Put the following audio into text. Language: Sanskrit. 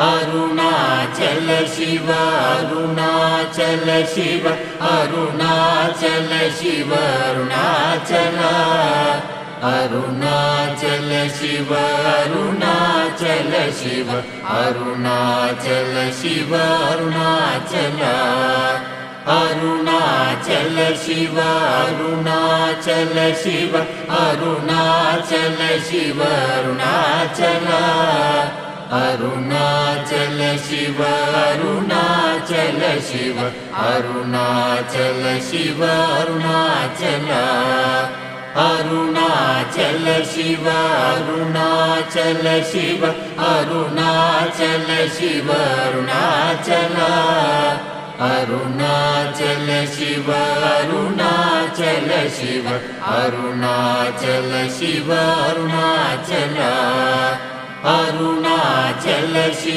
अरुणाचल शिव अरुणाचल शिव अरुणाचल शिव अरुणाचल अरुणाचल शिव अरुणाचल शिव अरुणाचल शिव अरुणाचल अरुणाचल शिव अरुणाचल शिव अरुणाचल शिव अरुणाचल अरुणाचल शिव अरुणाचल शिव अरुणाचल शिव अरुणाचल अरुणाचल शिव अरुणाचल शिव अरुणाचल शिव अरुणाचल अरुणाचल शिव अरुणाचल शिव अरुणाचल शिव अरुणाचल अरुणाचल शिव